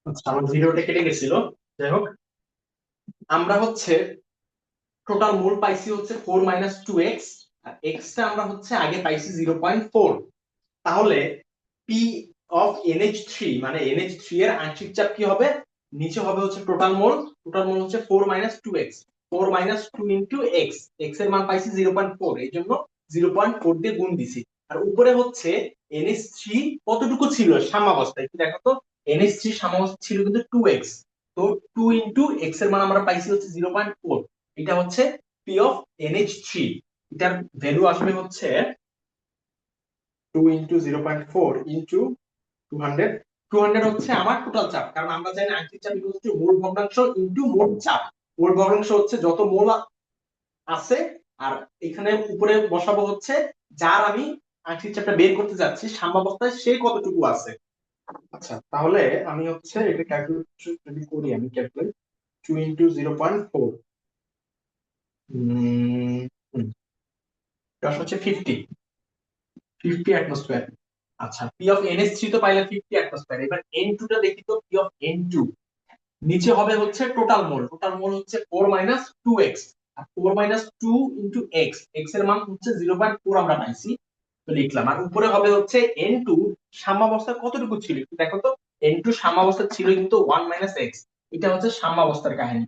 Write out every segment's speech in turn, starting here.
আচ্ছা, আমার জিরোটা কেটে গেছিল। যাই হোক, আমরা হচ্ছে টোটাল মোল পাইছি হচ্ছে 4 - 2x, আর এক্সটা আমরা হচ্ছে আগে পাইছি 0.4। তাহলে পি অফ NH3 মানে NH3 এর আংশিক চাপ কি হবে? নিচে হবে হচ্ছে টোটাল মোল। টোটাল মোল হচ্ছে 4 - 2x, 4 - 2 ইন্টু এক্স। এক্স এর মান পাইছি 0.4, এই জন্য 0.4 দিয়ে গুণ দিছি। আর উপরে হচ্ছে NH3 কতটুকু ছিল সাম্যাবস্থায়, একটু দেখো তো। NH3 সাম্যাবস্থা ছিল কিন্তু 2x। তো 2 ইন্টু এক্স এর মান আমরা পাইছি হচ্ছে 0.4। এটা হচ্ছে পি অফ NH3। এটার ভ্যালু আসবে হচ্ছে 2 ইন্টু 0.4 ইন্টু 200। 200 হচ্ছে আমার টোটাল চাপ, কারণ আমরা জানি আংশিক চাপ ইকুয়াল টু মোল ভগ্নাংশ ইন্টু মোল চাপ। মোল ভগ্নাংশ হচ্ছে যত মোল আছে, আর এখানে উপরে বসাবো হচ্ছে যার আমি আংশিক চাপটা বের করতে যাচ্ছি সাম্যাবস্থায় সে কতটুকু আছে। আচ্ছা, তাহলে আমি হচ্ছে এটা ক্যালকুলেট যদি করি, আমি ক্যালকুলেট 2 ইন্টু 0.4, হচ্ছে 50, 50 অ্যাটমসফিয়ার। আচ্ছা, পি অফ NH3 তো পাইলে 50 অ্যাটমসফিয়ার। এবার N2 টা দেখি তো, পি অফ N2 নিচে হবে হচ্ছে টোটাল মোল। টোটাল মোল হচ্ছে 4 - 2x, আর 4 - 2 ইন্টু এক্স। এক্স এর মান হচ্ছে 0.4 আমরা পাইছি, তো লিখলাম। আর উপরে হবে হচ্ছে N2 সাম্যাবস্থা কতটুকু ছিল, একটু দেখো তো। N2 সাম্যাবস্থা ছিল কিন্তু 1 - x। এটা হচ্ছে সাম্যাবস্থার কাহিনী,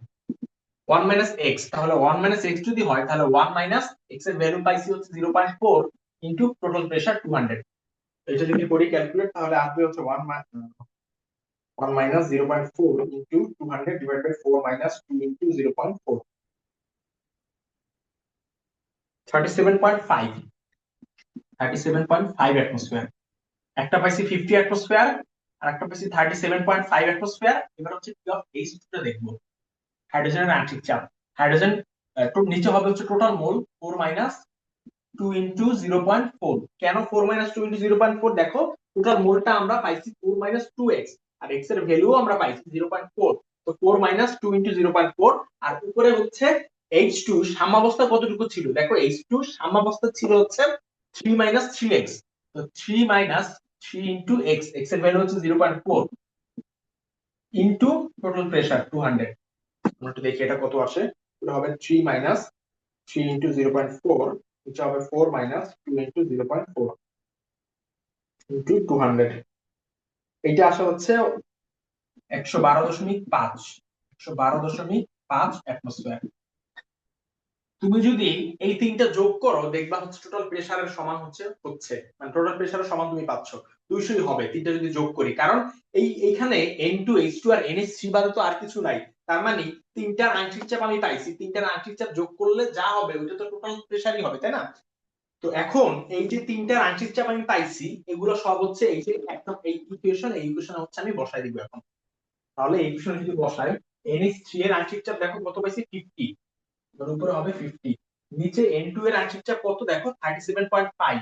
1 - x। তাহলে 1 - x যদি হয়, তাহলে 1 - x এর ভ্যালু পাইছি হচ্ছে 0.4 ইন্টু টোটাল প্রেসার 200। এটা যদি করি ক্যালকুলেট, তাহলে আসবে হচ্ছে 1 - 0.4 into 200 divided by 4 - 2 into 0.4, 37.5, 37.5 atmosphere. একটা পাইছি 50 অ্যাটমসফিয়ার, আর একটা পাইছি 37.5 অ্যাটমসফিয়ার। এবার হচ্ছে পি অফ H2 টা দেখবো, হাইড্রোজেনের আণবিক চাপ। হাইড্রোজেন নিচে হবে হচ্ছে টোটাল মোল 4 - 2 ইন্টু 0.4। কেন 4 - 2 ইন্টু 0.4? দেখো, টোটাল মোলটা আমরা পাইছি 4 - 2x, আর x এর ভ্যালু আমরা পাইছি 0.4। তো 4 - 2 ইন্টু 0.4। আর উপরে হচ্ছে H2 সাম্যাবস্থা কতটুকু ছিল, দেখো H2 সাম্যাবস্থা ছিল হচ্ছে 3 - 3x। তো 3 - 3 ইন্টু x, x এর ভ্যালু হচ্ছে 0.4 ইন্টু টোটাল প্রেসার 200। আমরা একটু দেখি এটা কত আসে। এটা হবে 3 - 3 ইন্টু 0.4, এটা হবে 4 - 2 ইন্টু 0.4 ইন্টু 200। এটা আসা হচ্ছে 112.5, 112.5 অ্যাটমসফিয়ার। তুমি যদি এই তিনটা যোগ করো, দেখবা হচ্ছে টোটাল প্রেসারের সমান হচ্ছে মানে টোটাল প্রেসারের সমান তুমি পাচ্ছ 200 হবে, তিনটা যদি যোগ করি। কারণ এইখানে N2 H2 আর NH3 বাদে তো আর কিছু নাই। তার মানে তিনটার আংশিক চাপ আমি পাইছি, তিনটার আংশিক চাপ যোগ করলে যা হবে ওইটা তো টোটাল প্রেসারই হবে, তাই না? তো এখন এই যে তিনটার আংশিক চাপ আমি পাইছি, এগুলো সব হচ্ছে এই যে একদম এই ইকুয়েশন, এই ইকুয়েশন হচ্ছে আমি বসাই দিব এখন। তাহলে এই ইকুয়েশন যদি বসাই, NH3 এর আংশিক চাপ দেখো কত পাইছি, 50। এর উপরে হবে 50। নিচে N2 এর আংশিক চাপ কত দেখো, 37.5,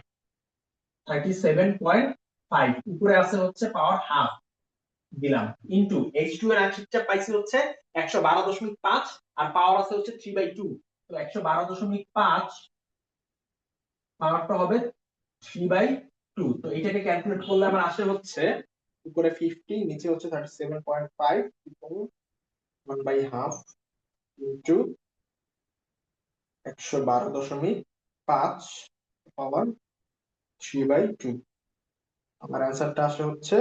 37.5। উপরে আছে হচ্ছে পাওয়ার হাফ, দিলাম। ইনটু H2 এর আংশিক চাপ পাইছি হচ্ছে 112.5, আর পাওয়ার আছে হচ্ছে 3/2। তো 112.5 পাওয়ারটা হবে 3/2। তো এটাকে ক্যালকুলেট করলে আমার আসে হচ্ছে উপরে 50, নিচে হচ্ছে 37.5, 1/2 ইন্টু 112.5 পাওয়ার 3/2। আমার অ্যান্সারটা আসে হচ্ছে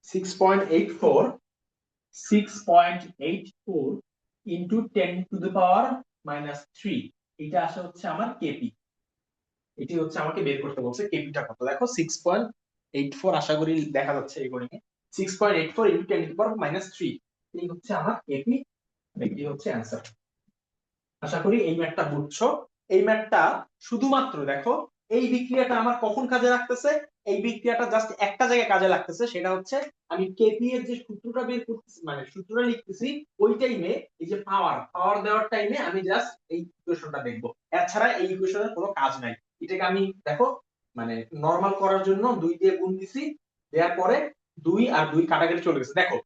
6.84, 6.84 ইন্টু 10⁻³ এটা আসে হচ্ছে আমার কেপি। এটি হচ্ছে আমাকে বের করতে বলছে কেপিটা কত। দেখো 6.84, আশা করি দেখা যাচ্ছে এই গণিতে। 6.84 ইন্টু 10⁻³ এই হচ্ছে আমার কেপি, এটি হচ্ছে অ্যান্সার। আশা করি এই ম্যাথটা বুঝছো। এই ম্যাথটা শুধুমাত্র দেখো, এই বিক্রিয়াটা আমার কখন কাজে লাগতেছে, এই বিক্রিয়াটা জাস্ট একটা জায়গায় কাজে লাগতেছে, সেটা হচ্ছে আমি কেপি এর যে সূত্রটা বের করতেছি মানে সূত্রটা লিখতেছি, ওই টাইমে এই যে পাওয়ার পাওয়ার দেওয়ার টাইমে আমি জাস্ট এই ইকুয়েশনটা দেখবো। এছাড়া এই ইকুয়েশনের কোনো কাজ নাই। এটাকে আমি দেখো মানে নরমাল করার জন্য 2 দিয়ে গুণ দিছি, দেওয়ার পরে 2 আর 2 কাটাকাটি চলে গেছে। দেখো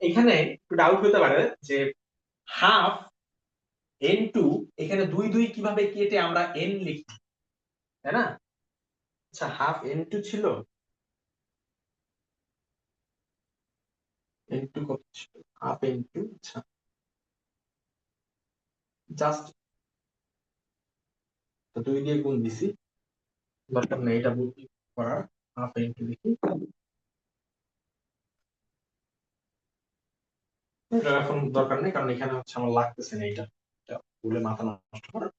এখানে একটু ডাউট হতে পারে যে হাফ N2, এখানে 2 2 কিভাবে কেটে আমরা n লিখি, তাই না? আচ্ছা, হাফ N2 ছিল। ইনটু কত ছিল, হাফ ইনটু, আচ্ছা জাস্ট 2 দিয়ে গুণ দিছি, দরকার নেই এটা বুঝি করার। হাফ ইনটু দেখি, এটা এখন দরকার নেই কারণ এখানে হচ্ছে আমার লাগতেছে না এটা, এটা বলে মাথা নষ্ট করার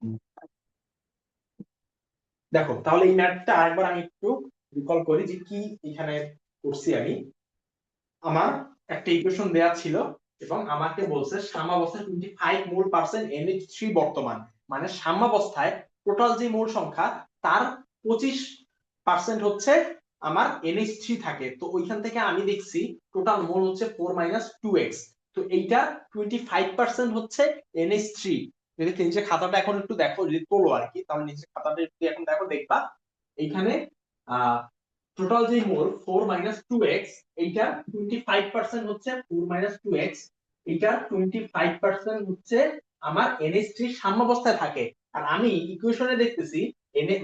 দেখো তাহলে এই ম্যাথটা আরেকবার আমি একটু রিকল করি যে কি এখানে করছি আমি। আমার একটা ইকুয়েশন দেয়া ছিল এবং আমাকে বলছে সাম্যাবস্থায় 25 মোল পার্সেন্ট NH3 বর্তমান, মানে সাম্যাবস্থায় টোটাল যে মোল সংখ্যা তার 25% হচ্ছে আমার NH3 থাকে। তো ওইখান থেকে আমি দেখছি টোটাল মোল হচ্ছে 4 - 2x, তো এইটা 25% হচ্ছে NH3। যদি নিচে খাতাটা এখন একটু দেখো, যদি তোলো আর কি, তাহলে নিচে খাতাটা একটু এখন দেখো, দেখবা এইখানে টোটাল যে মোল 4 - 2x, এইটা 25% হচ্ছে 4 - 2x, এইটা 25% হচ্ছে আমার NH3 সাম্যাবস্থায় থাকে। আর আমি ইকুয়েশনে দেখতেছি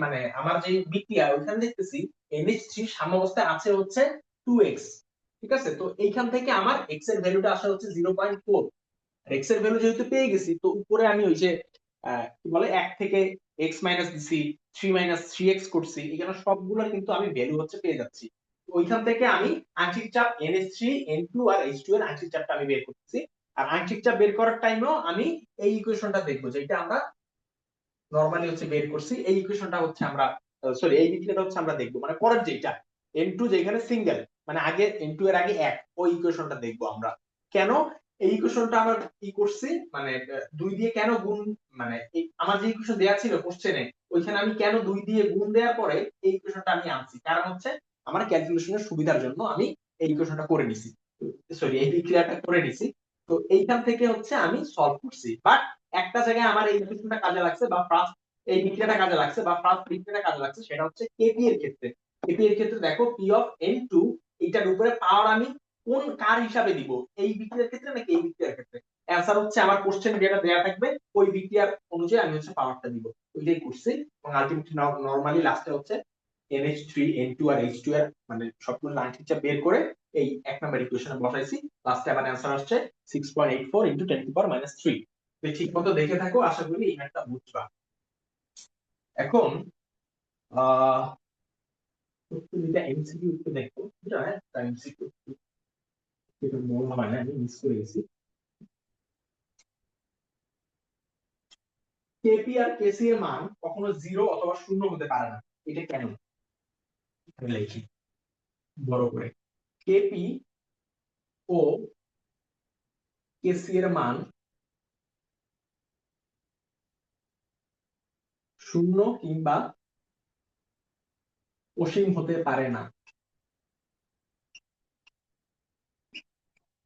মানে আমার যে বিক্রিয়া ওইখানে দেখতেছি NH3 সাম্যাবস্থায় আছে হচ্ছে 2x। ঠিক আছে, তো এইখান থেকে আমার x এর ভ্যালুটা আসা হচ্ছে 0.4। এক্স এর ভ্যালু যেহেতু পেয়ে গেছি, তো উপরে আমি ওই যে কি বলে 1 থেকে এক্স মাইনাস দিছি, 3 - 3x করছি, এখানে সবগুলোর কিন্তু আমি ভ্যালু হচ্ছে পেয়ে যাচ্ছি। তো ওইখান থেকে আমি আংশিক চাপ NH3 N2 আর H2 এর আংশিক চাপটা আমি বের করতেছি। আর আংশিক চাপ বের করার টাইমেও আমি এই ইকুয়েশনটা দেখবো, যেটা আমরা নরমালি হচ্ছে বের করছি। এই ইকুয়েশনটা হচ্ছে আমরা, সরি এই বিক্রিয়াটা হচ্ছে আমরা দেখবো, মানে পরের যেটা N2 যেখানে সিঙ্গেল, মানে আগে N2 এর আগে 1, ওই ইকুয়েশনটা দেখবো আমরা। কেন এই ইকুয়েশনটা আমরা কি করছি, মানে 2 দিয়ে কেন গুণ, মানে আমার যে ইকুয়েশন দেয়া ছিল কোশ্চেনে, ওইখানে আমি কেন 2 দিয়ে গুণ দেওয়ার পরে এই ইকুয়েশনটা আমি আনছি, কারণ হচ্ছে আমার ক্যালকুলেশনের সুবিধার জন্য আমি এই ইকুয়েশনটা করে নিছি, সরি এই বিক্রিয়াটা করে নিছি। তো এইখান থেকে হচ্ছে আমি সলভ করছি, বাট একটা জায়গায় আমার এই ইকুয়েশনটা কাজে লাগছে বা ফার্স্ট এই বিক্রিয়াটা কাজে লাগছে বা ফার্স্ট বিক্রিয়াটা কাজে লাগছে, সেটা হচ্ছে কেপি এর ক্ষেত্রে। কেপি এর ক্ষেত্রে দেখো পি অফ N2, এটার উপরে পাওয়ার আমি কোন কার হিসাবে দিব, এই বিক্রিয়ার ক্ষেত্রে নাকি এই বিক্রিয়ার ক্ষেত্রে। অ্যানসার হচ্ছে আমার কোশ্চেন যেটা দেয়া থাকবে ওই বিক্রিয়ার অনুযায়ী আমি হচ্ছে পাওয়ারটা দিব, ওইটাই করছি। এবং আলটিমেটলি নরমালি লাস্টে হচ্ছে NH3 N2 আর H2 এর মানে সবগুলো আংশিক বের করে এই এক নাম্বার ইকুয়েশনে বসাইছি। লাস্টে আমার অ্যানসার আসছে 6.84 × 10⁻³ ঠিক মতো দেখে থাকো, আশা করি এই ম্যাথটা বুঝবা। এখন আহ এটা এমসিকিউ একটু দেখো, এটা একটা এমসিকিউ, এটা মনে হয় না, আমি মিস করে গেছি। কেপি আর কেসি এর মান কখনো 0 অথবা 0 হতে পারে না, এটা কেন লিখি বড় করে। কেপি ও কেসি এর মান 0 কিংবা অসীম হতে পারে না,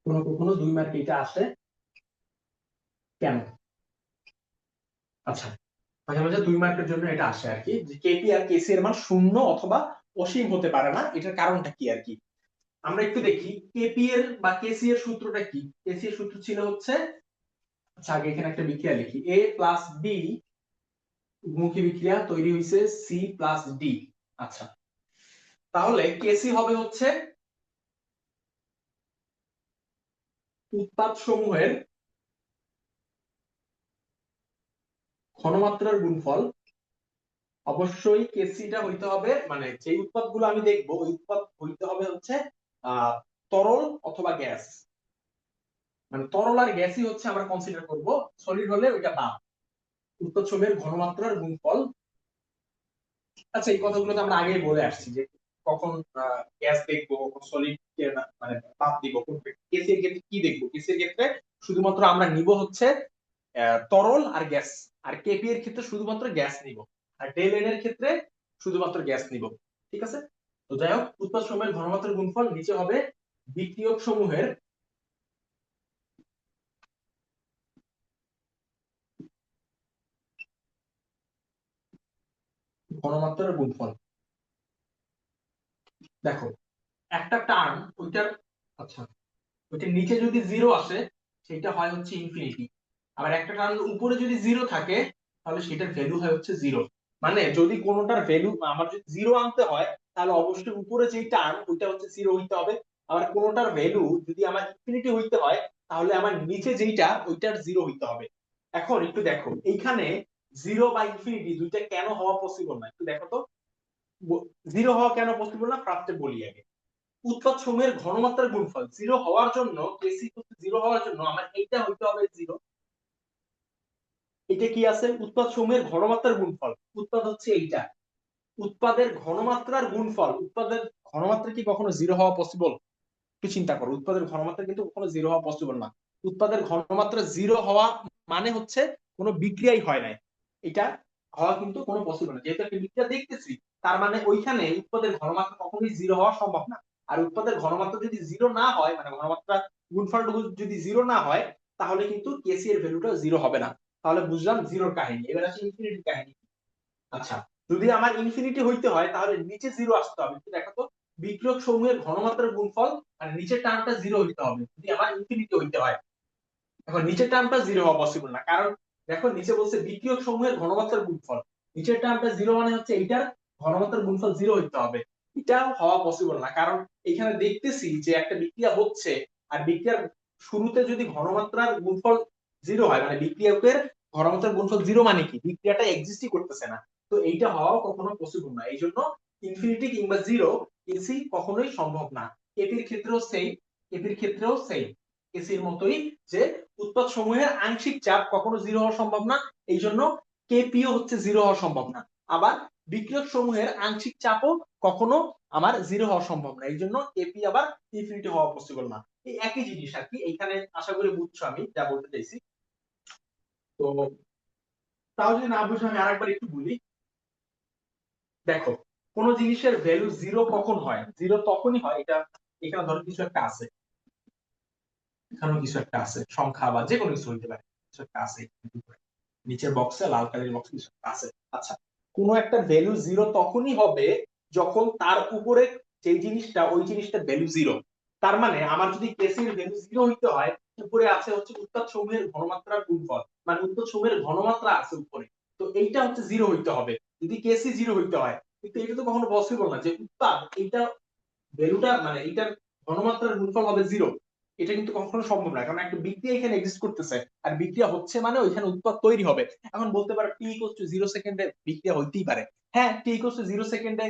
কোনো কখনো 2 মার্কে এটা আসে কেন। আচ্ছা, মাঝে মাঝে 2 মার্কের জন্য এটা আসে আর কি, যে কেপি আর কেসি এর মান 0 অথবা অসীম হতে পারে না, এটার কারণটা কি আর কি। আমরা একটু দেখি কেপি এর বা কেসি এর সূত্রটা কি। কেসি এর সূত্র ছিল হচ্ছে, আচ্ছা আগে এখানে একটা বিক্রিয়া লিখি, A প্লাস B উভমুখী বিক্রিয়া তৈরি হইছে C প্লাস D। আচ্ছা, তাহলে কেসি হবে হচ্ছে উৎপাদ সমূহের ঘনমাত্রার গুণফল। অবশ্যই কেসিটা হইতে হবে, মানে যে উৎপাদগুলো আমি দেখবো ওই উৎপাদ হইতে হবে হচ্ছে তরল অথবা গ্যাস, মানে তরল আর গ্যাসই হচ্ছে আমরা কনসিডার করব, সলিড হলে ওইটা বাদ। উৎপাদ সমূহের ঘনমাত্রার গুণফল। আচ্ছা, এই কথাগুলো তো আমরা আগেই বলে আসছি যে কখন গ্যাস দেখবো, কখন সলিড মানে বাদ দিব, কোন কেসি এর ক্ষেত্রে কি দেখবো। কেসি এর ক্ষেত্রে শুধুমাত্র আমরা নিব হচ্ছে তরল আর গ্যাস, আর কেপি এর ক্ষেত্রে শুধুমাত্র গ্যাস নিব, আর ডেল এন এর ক্ষেত্রে শুধুমাত্র গ্যাস নিব। ঠিক আছে, তো যাই হোক, উৎপাদ সমূহের ঘনমাত্রার গুণফল নিচে হবে বিক্রিয়ক সমূহের ঘনমাত্রার গুণফল। দেখো একটা টার্ম ওইটার, আচ্ছা ওইটার নিচে যদি 0 আসে সেটা হয় হচ্ছে ইনফিনিটি, আবার একটা টার্মের উপরে যদি 0 থাকে তাহলে সেটার ভ্যালু হয় হচ্ছে 0। মানে যদি কোনোটার ভ্যালু আমার যদি 0 আনতে হয় তাহলে অবশ্যই উপরে যেই টার্ম ওইটা হচ্ছে 0 হইতে হবে, আবার কোনোটার ভ্যালু যদি আমার ইনফিনিটি হইতে হয় তাহলে আমার নিচে যেইটা ওইটার জিরো হইতে হবে। এখন একটু দেখো এইখানে জিরো বা ইনফিনিটি দুইটা কেন হওয়া পসিবল না, একটু দেখো তো। জিরো হওয়া কেন পসিবল না ফার্স্টে বলি আগে। উৎপাদ সমূহের ঘনমাত্রার গুণফল জিরো হওয়ার জন্য, কেসি জিরো হওয়ার জন্য আমার এইটা হইতে হবে জিরো। এটা কি আছে, উৎপাদ সমূহের ঘনমাত্রার গুণফল, উৎপাদ হচ্ছে এইটা, উৎপাদের ঘনমাত্রার গুণফল। উৎপাদের ঘনমাত্রা কি কখনো জিরো হওয়া পসিবল? একটু চিন্তা করো, উৎপাদের ঘনমাত্রা কিন্তু কখনো জিরো হওয়া পসিবল না। উৎপাদের ঘনমাত্রা জিরো হওয়া মানে হচ্ছে কোনো বিক্রিয়াই হয় নাই, এটা হওয়া কিন্তু কোনো পসিবল না। যেহেতু একটা বিক্রিয়া দেখতেছি তার মানে ওইখানে উৎপাদের ঘনমাত্রা কখনোই জিরো হওয়া সম্ভব না। আর উৎপাদের ঘনমাত্রা যদি জিরো না হয়, মানে ঘনমাত্রা গুণফলটুকু যদি জিরো না হয়, তাহলে কিন্তু কেসি এর ভ্যালুটা জিরো হবে না। তাহলে বুঝলাম জিরোর কাহিনী। এবার আছে ইনফিনিটির কাহিনী। আচ্ছা, যদি আমার ইনফিনিটি হইতে হয় তাহলে নিচে জিরো আসতে হবে। দেখো তো, বিক্রিয়ক সমূহের ঘনমাত্রার গুণফল আর নিচের টার্মটা জিরো হইতে হবে যদি আমার ইনফিনিটি হইতে হয়। এখন নিচের টার্মটা জিরো হওয়া পসিবল না, কারণ দেখো নিচে বলছে বিক্রিয়ক সমূহের ঘনমাত্রার গুণফল, নিচের টার্মটা জিরো মানে হচ্ছে এইটার ঘনমাত্রার গুণফল জিরো হইতে হবে। এটা হওয়া পসিবল না, কারণ এখানে দেখতেছি যে একটা বিক্রিয়া হচ্ছে, আর বিক্রিয়ার শুরুতে যদি ঘনমাত্রার গুণফল জিরো হয়, মানে বিক্রিয়কের ঘনমাত্রার গুণফল জিরো মানে কি বিক্রিয়াটা এক্সিস্টই করতেছে না। তো এইটা হওয়াও কখনো পসিবল না, এই জন্য ইনফিনিটি কিংবা জিরো এসি কখনোই সম্ভব না। এপির ক্ষেত্রেও সেম, এপির ক্ষেত্রেও সেম, এসির মতোই, যে উৎপাদ সমূহের আংশিক চাপ কখনো জিরো হওয়া সম্ভব না, এই জন্য কেপিও হচ্ছে জিরো হওয়া সম্ভব না। আবার বিক্রিয়ক সমূহের আংশিক চাপও কখনো আমার জিরো হওয়া সম্ভব না, এই জন্য কেপি আবার ইনফিনিটি হওয়া পসিবল না। এই একই জিনিস আর কি, এইখানে আশা করি বুঝছো আমি যা বলতে চাইছি। তো তাও যদি না বুঝো আমি আরেকবার একটু বলি। দেখো, কোন জিনিসের ভ্যালু জিরো কখন হয়, জিরো তখনই হয়, এটা এখানে ধরো কিছু একটা আছে, এখানেও কিছু একটা আছে, সংখ্যা বা যে কোনো কিছু হইতে পারে, কিছু একটা আছে নিচের বক্সে, লাল কালির বক্সে কিছু একটা আছে। আচ্ছা, কোন একটা ভ্যালু জিরো তখনই হবে যখন তার উপরে যে জিনিসটা, ওই জিনিসটার ভ্যালু জিরো। তার মানে আমার যদি কেসির ভ্যালু জিরো হইতে হয়, উপরে আছে হচ্ছে উৎপাদ সমূহের ঘনমাত্রার গুণফল, মানে উৎপাদ সমূহের ঘনমাত্রা আছে উপরে, তো এইটা হচ্ছে জিরো হইতে হবে যদি কেসি জিরো হইতে হয়। কিন্তু এটা তো কখনো পসিবল না যে উৎপাদ এইটা ভ্যালুটা, মানে এটার ঘনমাত্রার গুণফল হবে জিরো। এটা কিন্তু কখনো সম্ভব না, কারণ একটা বিক্রিয়া এখানে এক্সিস্ট করতেছে, আর বিক্রিয়া হচ্ছে মানে ওইখানে উৎপাদ তৈরি হবে। এখন বলতে পারো টি ইকুয়াল টু 0 সেকেন্ডে বিক্রিয়া হইতেই পারে। হ্যাঁ, টি ইকুয়াল টু 0 সেকেন্ডে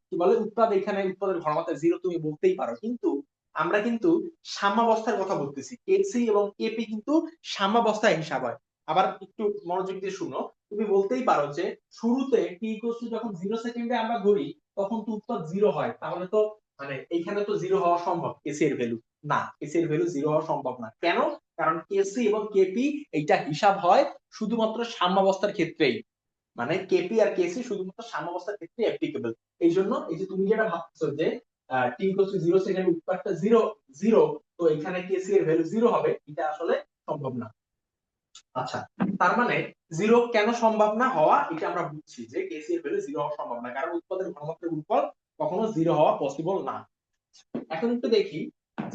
কি বলে উৎপাদ, এখানে উৎপাদের ঘনমাত্রা জিরো তুমি বলতেই পারো, কিন্তু আমরা কিন্তু সাম্যাবস্থার কথা বলতেছি, কেসি এবং কেপি কিন্তু সাম্যাবস্থায় হিসাব হয়। আবার একটু মনোযোগ দিয়ে শুনো, তুমি বলতেই পারো যে শুরুতে টি ইকুয়াল টু যখন 0 সেকেন্ডে আমরা ধরি তখন তো উৎপাদ জিরো হয়, তাহলে তো মানে এইখানে তো জিরো হওয়া সম্ভব কেসি এর ভ্যালু, না কেসি এর ভ্যালু জিরো হওয়া সম্ভব না। কেন? কারণ কেসি এবং কেপি এইটা হিসাব হয় শুধুমাত্র সাম্যাবস্থার ক্ষেত্রেই, মানে কেপি আর কেসি শুধুমাত্র সাম্যাবস্থার ক্ষেত্রে অ্যাপ্লিকেবল। এই জন্য এই যে তুমি যেটা ভাবছো যে টি ইকুয়াল টু 0 সেকেন্ড উৎপাদটা জিরো জিরো, তো এখানে কেসি এর ভ্যালু জিরো হবে, এটা আসলে সম্ভব না। আচ্ছা, তার মানে জিরো কেন সম্ভব না হওয়া, এটা আমরা বুঝছি যে কেসি এর ভ্যালু জিরো হওয়া সম্ভব না, কারণ উৎপাদের ঘনমাত্রার গুণফল কখনো জিরো হওয়া পসিবল না। এখন একটু দেখি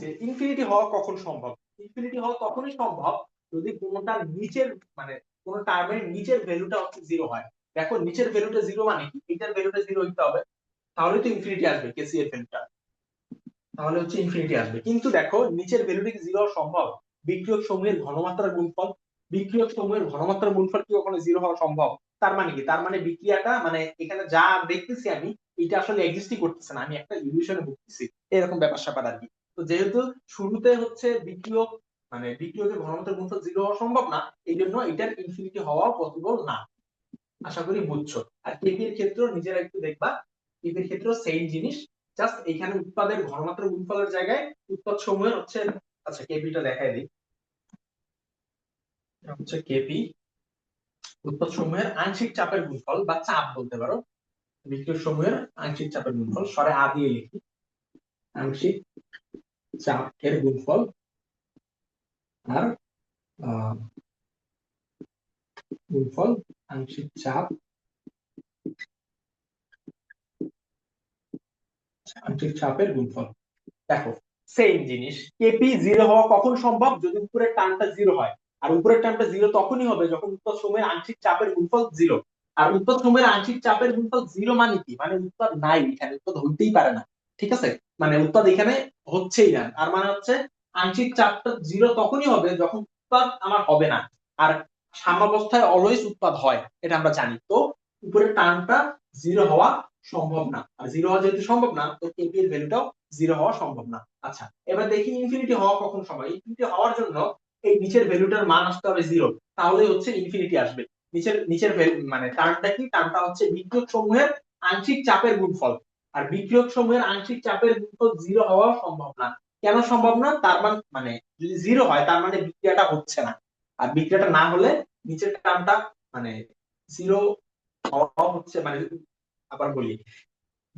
যে ইনফিনিটি হওয়া কখন সম্ভব। ইনফিনিটি হওয়া তখনই সম্ভব যদি কোনটার নিচের, মানে কোন টার্মের নিচের ভ্যালুটা হচ্ছে জিরো হয়। দেখো নিচের ভ্যালুটা জিরো মানে কি, এটার ভ্যালুটা জিরো হইতে হবে, তাহলে তো ইনফিনিটি আসবে কেসি এর ভ্যালুটা, তাহলে হচ্ছে ইনফিনিটি আসবে। কিন্তু দেখো নিচের ভ্যালুটা কি জিরো হওয়া সম্ভব? বিক্রিয়ক সমূহের ঘনমাত্রার গুণফল, বিক্রিয়ক সমূহের ঘনমাত্রার গুণফল কি কখনো জিরো হওয়া সম্ভব? তার মানে কি, তার মানে বিক্রিয়াটা, মানে এখানে যা দেখতেছি আমি, এটা আসলে এক্সিস্টই করতেছে না, আমি একটা ইলিউশনে ভুগতেছি, এরকম ব্যাপার স্যাপার আর কি। তো যেহেতু শুরুতে হচ্ছে বিক্রিয়ক, মানে বিক্রিয়কের ঘনমাত্রার গুণফল জিরো হওয়া সম্ভব না, এই জন্য এটার ইনফিনিটি হওয়াও পসিবল না। আশা করি বুঝছো। আর কেপি এর ক্ষেত্রেও নিজেরা একটু দেখবা, কেপি এর ক্ষেত্রেও সেম জিনিস, জাস্ট এখানে উৎপাদের ঘনমাত্রা গুণফলের জায়গায় উৎপাদ সমূহের হচ্ছে, আচ্ছা কেপিটা দেখাই দিই, এটা হচ্ছে কেপি, উৎপাদ সমূহের আংশিক চাপের গুণফল বা চাপ বলতে পারো, বিক্রিয়ক সমূহের আংশিক চাপের গুণফল, সরে আ দিয়ে লিখি, আংশিক চাপের গুণফল। আর আহ, গুণফল আংশিক চাপ, আংশিক চাপের গুণফল। দেখো সেম জিনিস, কেপি জিরো হওয়া কখন সম্ভব, যদি উপরের টার্মটা জিরো হয়, আর উপরের টার্মটা জিরো তখনই হবে যখন উৎপাদ সময়ের আংশিক চাপের গুণফল জিরো। আর উৎপাদ সময়ের আংশিক চাপের গুণফল জিরো মানে কি, মানে উৎপাদ নাই, এখানে উৎপাদ হইতেই পারে না, ঠিক আছে। মানে উৎপাদ এখানে হচ্ছেই না। আর মানে হচ্ছে আংশিক চাপটা জিরো তখনই হবে যখন উৎপাদ আমার হবে না। আর সাম্যাবস্থায় অলওয়েজ উৎপাদ হয়, এটা আমরা জানি। তো উপরের টার্মটা জিরো হওয়া সম্ভব না, আর জিরো হওয়া যেহেতু সম্ভব না, তো কেপি এর ভ্যালুটাও জিরো হওয়া সম্ভব না। আচ্ছা, এবার দেখি ইনফিনিটি হওয়া কখন সম্ভব। ইনফিনিটি হওয়ার জন্য এই নিচের ভ্যালুটার মান আসতে হবে জিরো, তাহলে হচ্ছে ইনফিনিটি আসবে। নিচের নিচের মানে টার্মটা কি? টার্মটা হচ্ছে বিক্রিয়ক সমূহের আংশিক চাপের গুণফল। আর বিক্রিয়ক সমূহের আংশিক চাপের গুণফল জিরো হওয়া সম্ভব না। কেন সম্ভব না? তার মানে যদি জিরো হয় তার মানে বিক্রিয়াটা হচ্ছে না। আর বিক্রিয়াটা না হলে নিচের টার্মটা মানে জিরো হওয়া হচ্ছে মানে, আবার বলি,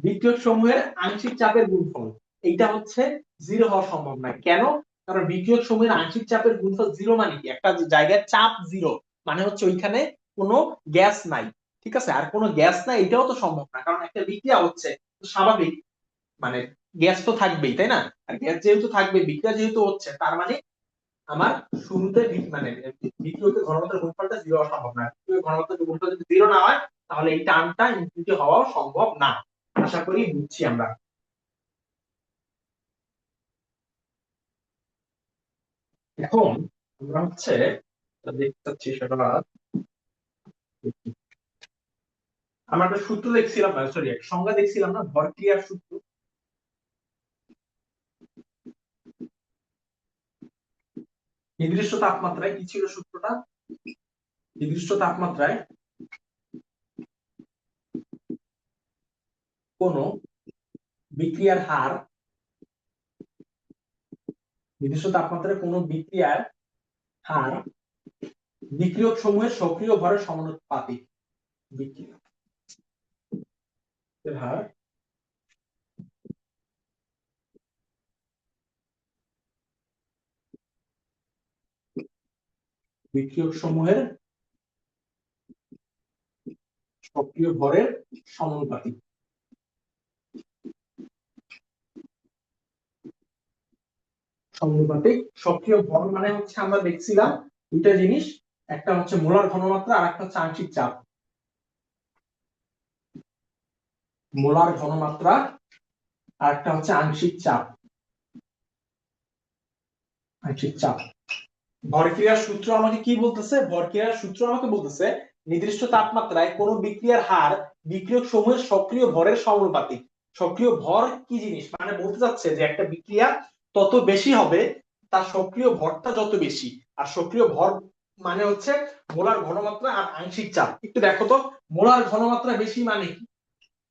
বিক্রিয়ক সমূহের আংশিক চাপের গুণফল এইটা হচ্ছে জিরো হওয়া সম্ভব না। কেন? কারণ বিক্রিয়ক সমূহের আংশিক চাপের গুণফল জিরো মানে কি? একটা জায়গায় চাপ জিরো মানে হচ্ছে ওইখানে কোনো গ্যাস নাই। ঠিক আছে, আর কোনো গ্যাস নাই এটাও তো সম্ভব না, কারণ একটা বিক্রিয়া হচ্ছে, স্বাভাবিক মানে গ্যাস তো থাকবেই, তাই না? আর গ্যাস যেহেতু থাকবে, বিক্রিয়া যেহেতু হচ্ছে, তার মানে আমার শুরুতে মানে বিক্রিয়কের ঘনমাত্রার গুণফলটা জিরো হওয়া সম্ভব না। বিক্রিয়কের ঘনমাত্রার গুণফল যদি জিরো না হয়, তাহলে এই টার্মটা ইনফিনিটি হওয়াও সম্ভব না। আশা করি বুঝছি আমরা। এখন আমরা হচ্ছে দেখতে চাচ্ছি সেটা, আমরা একটা সূত্র দেখছিলাম, সরি একটা সংজ্ঞা দেখছিলাম না, ভর ক্রিয়ার সূত্র। নির্দিষ্ট তাপমাত্রায় কি ছিল সূত্রটা? নির্দিষ্ট তাপমাত্রায় কোন বিক্রিয়ার হার, নির্দিষ্ট তাপমাত্রায় কোন বিক্রিয়ার হার বিক্রিয়ক সমূহের সক্রিয় ভরের সমানুপাতিক। বিক্রিয়কের হার বিক্রিয়ক সমূহের সক্রিয় ভরের সমানুপাতিক। সমানুপাতিক সক্রিয় ভর মানে হচ্ছে আমরা দেখছিলাম দুইটা জিনিস, একটা হচ্ছে মোলার ঘনমাত্রা আর একটা হচ্ছে আংশিক চাপ। মোলার ঘনমাত্রা আর একটা হচ্ছে আংশিক চাপ। আংশিক চাপ। ভরক্রিয়ার সূত্র আমাকে কি বলতেছে? ভরক্রিয়ার সূত্র আমাকে বলতেছে নির্দিষ্ট তাপমাত্রায় কোন বিক্রিয়ার হার বিক্রিয়ক সমূহের সক্রিয় ভরের সমানুপাতিক। সক্রিয় ভর কি জিনিস? মানে বলতে চাচ্ছে যে একটা বিক্রিয়া তত বেশি হবে তার সক্রিয় ভরটা যত বেশি। আর সক্রিয় ভর মানে হচ্ছে মোলার ঘনমাত্রা আর আংশিক চাপ। একটু দেখো তো, মোলার ঘনমাত্রা বেশি মানে কি?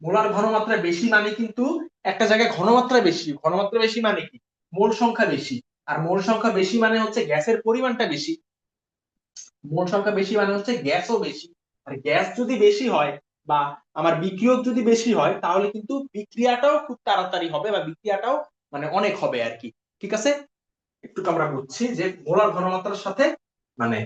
মোলার ঘনমাত্রা বেশি মানে কিন্তু একটা জায়গায় ঘনমাত্রা বেশি, ঘনমাত্রা বেশি মানে কি? মোল সংখ্যা বেশি। আর মোল সংখ্যা বেশি মানে হচ্ছে গ্যাসের পরিমাণটা বেশি। মোল সংখ্যা বেশি মানে হচ্ছে গ্যাসও বেশি। আর গ্যাস যদি বেশি হয় বা আমার বিক্রিয়ক যদি বেশি হয়, তাহলে কিন্তু বিক্রিয়াটাও খুব তাড়াতাড়ি হবে বা বিক্রিয়াটাও মানে অনেক হবে আর কি। ঠিক আছে, একটু আমরা বুঝছি যে মোলার ঘনমাত্রার সাথে মানে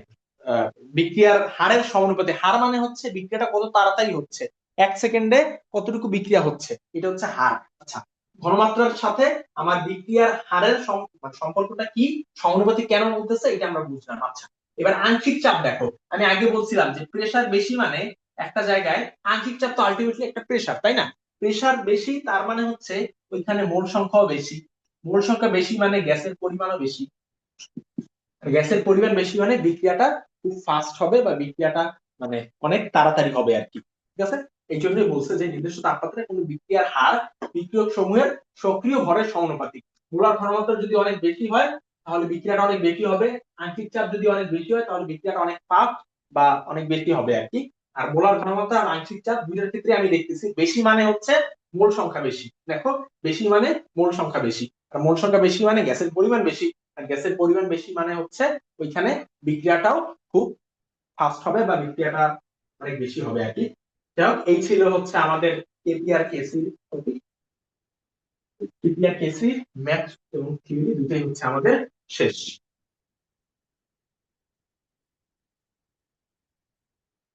আহ, বিক্রিয়ার হারের সমানুপাতি। হার মানে হচ্ছে বিক্রিয়াটা কত তাড়াতাড়ি হচ্ছে, এক সেকেন্ডে কতটুকু বিক্রিয়া হচ্ছে, এটা হচ্ছে হার। আচ্ছা, ঘনমাত্রার সাথে আমার বিক্রিয়ার হারের মানে সম্পর্কটা কি, সমানুপাতি কেন বলতেছে, এটা আমরা বুঝলাম। আচ্ছা, এবার আংশিক চাপ দেখো। আমি আগে বলছিলাম যে প্রেসার বেশি মানে একটা জায়গায় আংশিক চাপ তো আলটিমেটলি একটা প্রেসার, তাই না? প্রেসার বেশি তার মানে হচ্ছে ওইখানে মোল সংখ্যাও বেশি। মোল সংখ্যা বেশি মানে গ্যাসের পরিমাণও বেশি। গ্যাসের পরিমাণ বেশি মানে বিক্রিয়াটা খুব ফাস্ট হবে বা বিক্রিয়াটা মানে অনেক তাড়াতাড়ি হবে আর কি। ঠিক আছে, এই জন্যই বলছে যে নির্দিষ্ট তাপমাত্রায় কোনো বিক্রিয়ার হার বিক্রিয়ক সমূহের সক্রিয় ভরের সমানুপাতিক। মোলার ঘনমাত্রা যদি অনেক বেশি হয় তাহলে বিক্রিয়াটা অনেক বেশি হবে। আংশিক চাপ যদি অনেক বেশি হয় তাহলে বিক্রিয়াটা অনেক ফাস্ট বা অনেক বেশি হবে আর কি। আর মোলার ঘনমাত্রা আর আংশিক চাপ দুইটার ক্ষেত্রে আমি দেখতেছি বেশি মানে হচ্ছে মোল সংখ্যা বেশি। দেখো, বেশি মানে মোল সংখ্যা বেশি, আর মোল সংখ্যা বেশি মানে গ্যাসের পরিমাণ বেশি। আর গ্যাসের পরিমাণ বেশি মানে হচ্ছে ওইখানে বিক্রিয়াটাও খুব ফাস্ট হবে বা বিক্রিয়াটা অনেক বেশি হবে আর কি। যাই হোক, এই ছিল হচ্ছে আমাদের কেপি আর কেসি টপিক। কেপি আর কেসি ম্যাথ এবং থিওরি দুটোই হচ্ছে আমাদের শেষ।